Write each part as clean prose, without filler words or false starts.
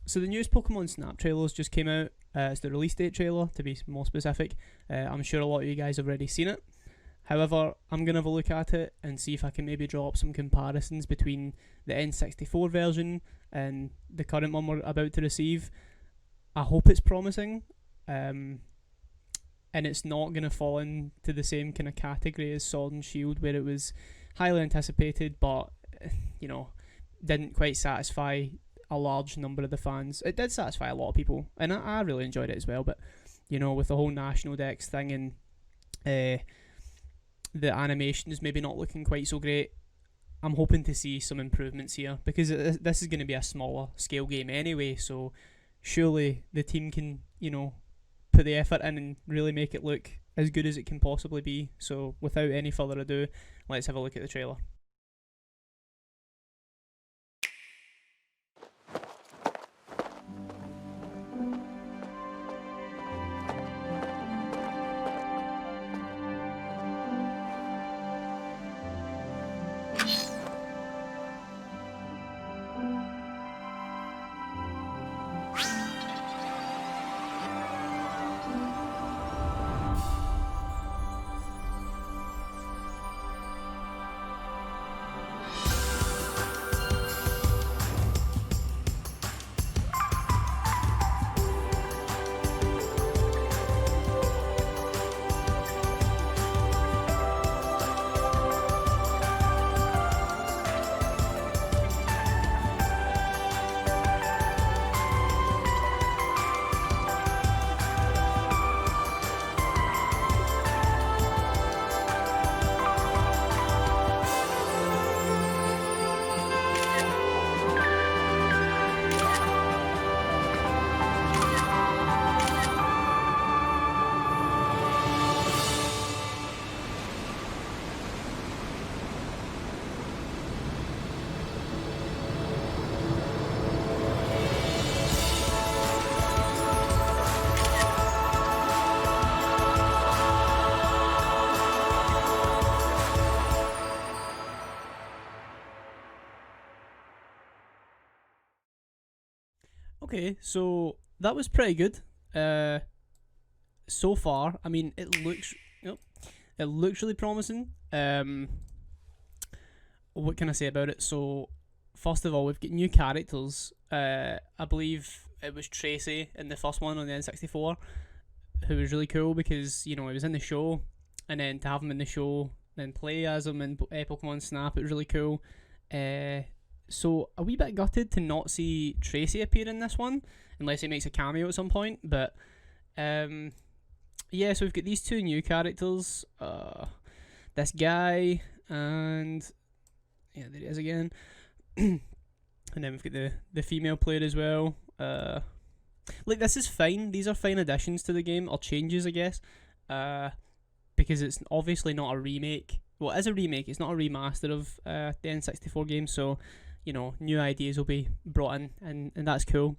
So the newest Pokemon Snap trailers just came out. It's the release date trailer, to be more specific. I'm sure a lot of you guys have already seen it. However, I'm going to have a look at it and see if I can maybe draw up some comparisons between the N64 version and the current one we're about to receive. I hope it's promising, and it's not going to fall into the same kind of category as Sword and Shield, where it was highly anticipated but, didn't quite satisfy a large number of the fans. It did satisfy a lot of people, and I really enjoyed it as well, but, with the whole National Dex thing and the animation is maybe not looking quite so great, I'm hoping to see some improvements here, because this is going to be a smaller scale game anyway, so surely the team can, put the effort in and really make it look as good as it can possibly be. So without any further ado, let's have a look at the trailer. Okay, so that was pretty good. So far, I mean, it looks really promising. What can I say about it? So, first of all, we've got new characters. I believe it was Tracy in the first one on the N64, who was really cool because he was in the show, and then to have him in the show, then play as him in Pokemon Snap, it was really cool. So a wee bit gutted to not see Tracy appear in this one, unless he makes a cameo at some point. But yeah, so we've got these two new characters, this guy, and yeah, there he is again. And then we've got the female player as well. Like, this is fine. These are fine additions to the game, or changes, I guess. Because it's obviously not a remake. Well, it is a remake. It's not a remaster of the N64 game. So, new ideas will be brought in, and that's cool.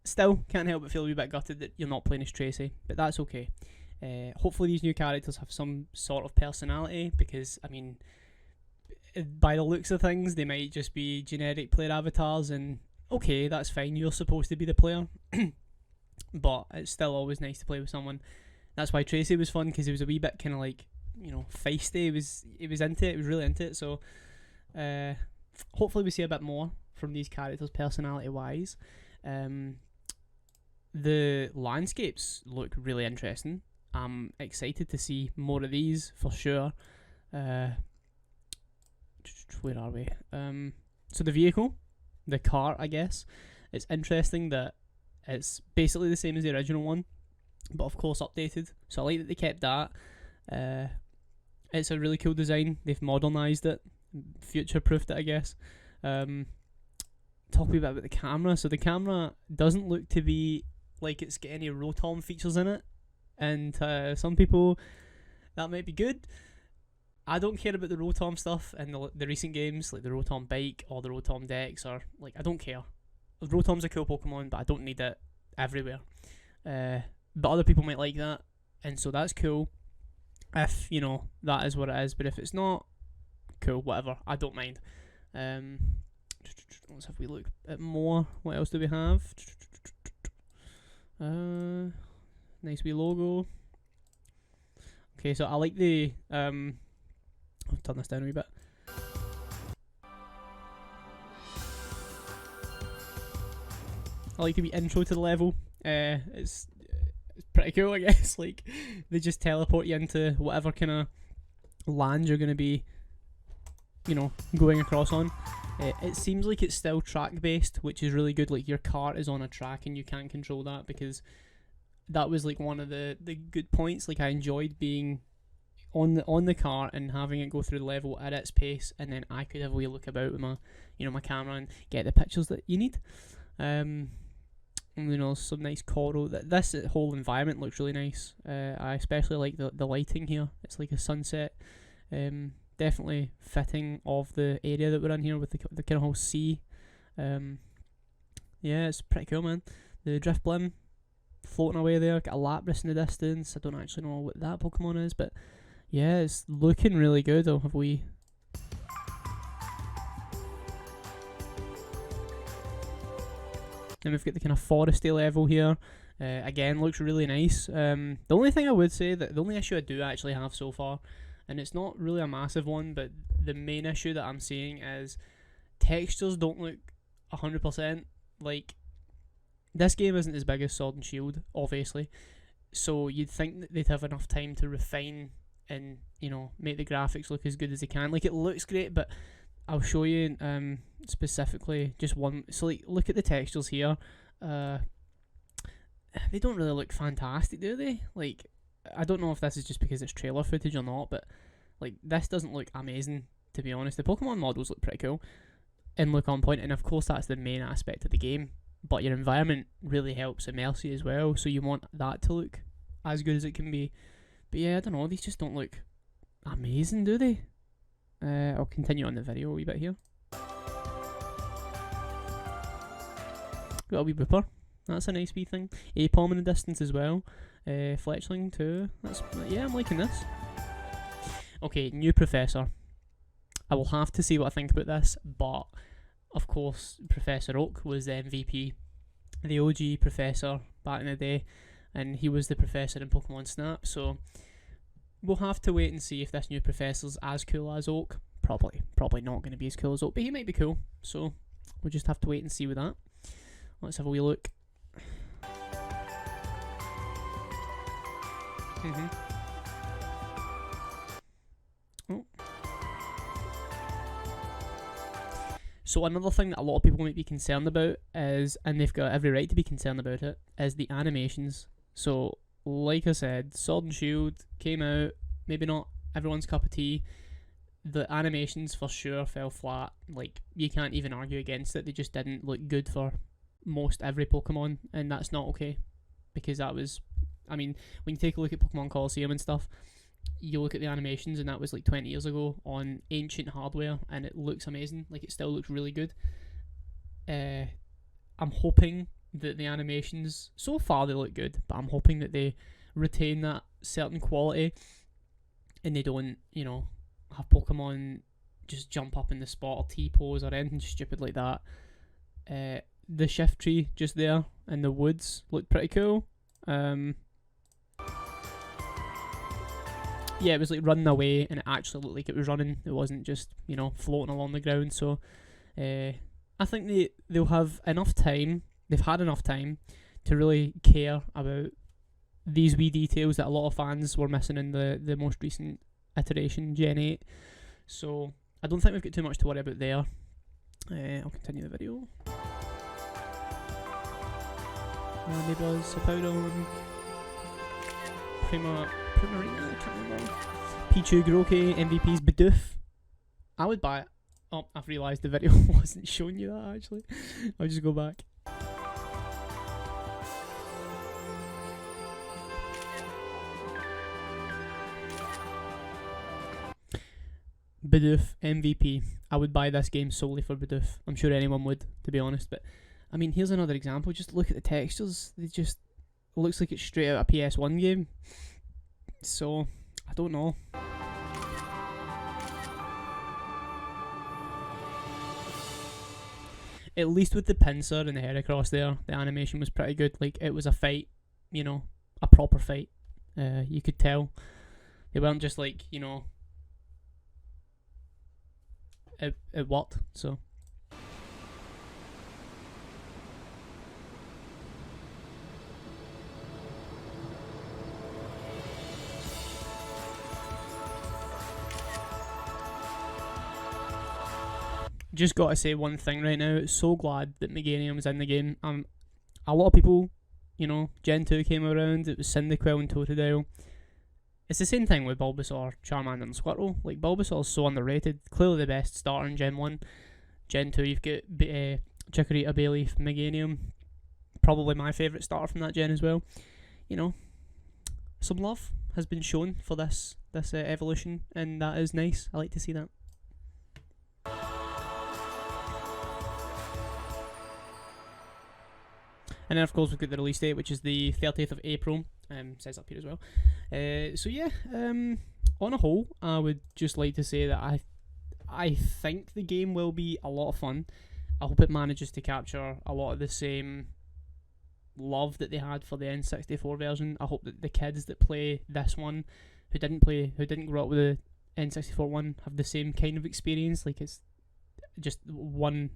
Still, can't help but feel a wee bit gutted that you're not playing as Tracy, but that's okay. Hopefully these new characters have some sort of personality, because, I mean, by the looks of things, they might just be generic player avatars, and okay, that's fine, you're supposed to be the player. But it's still always nice to play with someone. That's why Tracy was fun, because he was a wee bit kind of like, feisty. He was into it, he was really into it, so hopefully we see a bit more from these characters personality wise. The landscapes look really interesting. I'm excited to see more of these for sure. Where are we? So the vehicle, the car, I guess, it's interesting that it's basically the same as the original one, but of course updated. So I like that they kept that. It's a really cool design. They've modernised it, future-proofed it, I guess. Talk a bit about the camera. So the camera doesn't look to be like it's got any Rotom features in it, and some people, that might be good. I don't care about the Rotom stuff in the recent games, like the Rotom Bike or the Rotom Dex, or like, I don't care. Rotom's a cool Pokemon, but I don't need it everywhere. But other people might like that, and so that's cool. If that is what it is, but if it's not, cool, whatever. I don't mind. let's have we look at more. What else do we have? Nice wee logo. Okay, so I like the I'll turn this down a wee bit. I like the wee intro to the level. It's pretty cool, I guess. Like, they just teleport you into whatever kind of land you're going to be, you know, going across on. It seems like it's still track based, which is really good. Like, your cart is on a track and you can control that, because that was like one of the good points. Like, I enjoyed being on the cart and having it go through the level at its pace, and then I could have a wee look about with my, you know, my camera and get the pictures that you need. You know, some nice coral. This whole environment looks really nice. I especially like the lighting here. It's like a sunset. Definitely fitting of the area that we're in here with the kind of whole sea. Yeah, it's pretty cool, man. The Drifblim floating away there. Got a Lapras in the distance. I don't actually know what that Pokemon is, but yeah, it's looking really good. Though, have we? And we've got the kind of foresty level here. Again, looks really nice. The only thing I would say, that the only issue I do actually have so far, and it's not really a massive one, but the main issue that I'm seeing is textures don't look 100%. Like, this game isn't as big as Sword and Shield, obviously, so you'd think that they'd have enough time to refine and, you know, make the graphics look as good as they can. Like, it looks great, but I'll show you specifically just one. So, like, look at the textures here. They don't really look fantastic, do they? Like, I don't know if this is just because it's trailer footage or not, but like, this doesn't look amazing, to be honest. The Pokemon models look pretty cool and look on point, and of course that's the main aspect of the game, but your environment really helps immerse you as well, so you want that to look as good as it can be. But yeah, I don't know, these just don't look amazing, do they? I'll continue on the video a wee bit here. Got a wee Booper. That's a nice wee thing. Apom in the distance as well. Fletchling too. Yeah, I'm liking this. Okay, new Professor. I will have to see what I think about this, but of course Professor Oak was the MVP, the OG Professor back in the day, and he was the Professor in Pokemon Snap, so we'll have to wait and see if this new Professor's as cool as Oak. Probably not going to be as cool as Oak, but he might be cool, so we'll just have to wait and see with that. Let's have a wee look. Oh. So another thing that a lot of people might be concerned about is, and they've got every right to be concerned about it, is the animations. So, like I said, Sword and Shield came out, maybe not everyone's cup of tea. The animations for sure fell flat. Like, you can't even argue against it. They just didn't look good for most every Pokemon, and that's not okay, because that was, I mean, when you take a look at Pokemon Colosseum and stuff, you look at the animations, and that was like 20 years ago on ancient hardware, and it looks amazing. Like, it still looks really good. I'm hoping that the animations, so far they look good, but I'm hoping that they retain that certain quality, and they don't, you know, have Pokemon just jump up in the spot or T-pose or anything stupid like that. The shift tree just there in the woods looked pretty cool. Yeah, it was like running away, and it actually looked like it was running. It wasn't just, you know, floating along the ground. So I think they'll have enough time. They've had enough time to really care about these wee details that a lot of fans were missing in the most recent iteration, Gen 8. So I don't think we've got too much to worry about there. I'll continue the video. Neighbours, Sapowder, Primarina, I can't remember. Pichu, Groke, MVPs, Bidoof. I would buy it. Oh, I've realised the video wasn't showing you that actually. I'll just go back. Bidoof, MVP. I would buy this game solely for Bidoof. I'm sure anyone would, to be honest. But I mean, here's another example. Just look at the textures. They just, it looks like it's straight out of a PS1 game. So I don't know. at least with the pincer and the Heracross there, the animation was pretty good. Like, it was a fight, you know, a proper fight. You could tell they weren't just like, you know, it worked. So just gotta say one thing right now. So glad that Meganium's in the game. A lot of people, you know, Gen 2 came around. It was Cyndaquil and Totodile. It's the same thing with Bulbasaur, Charmander, and Squirtle. Like, Bulbasaur's so underrated. Clearly the best starter in Gen 1. Gen 2, you've got Chikorita, Bayleaf, Meganium. Probably my favourite starter from that gen as well. You know, some love has been shown for this evolution, and that is nice. I like to see that. And then, of course, we've got the release date, which is the 30th of April. Says up here as well. So yeah, on a whole, I would just like to say that I think the game will be a lot of fun. I hope it manages to capture a lot of the same love that they had for the N64 version. I hope that the kids that play this one, who didn't grow up with the N64 one, have the same kind of experience. Like, it's just one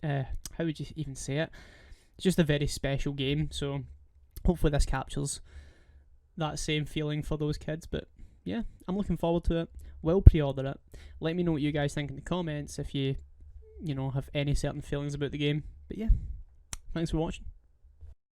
how would you even say it? It's just a very special game, so hopefully this captures that same feeling for those kids. But yeah, I'm looking forward to it. Will pre-order it. Let me know what you guys think in the comments if you know, have any certain feelings about the game. But yeah, thanks for watching.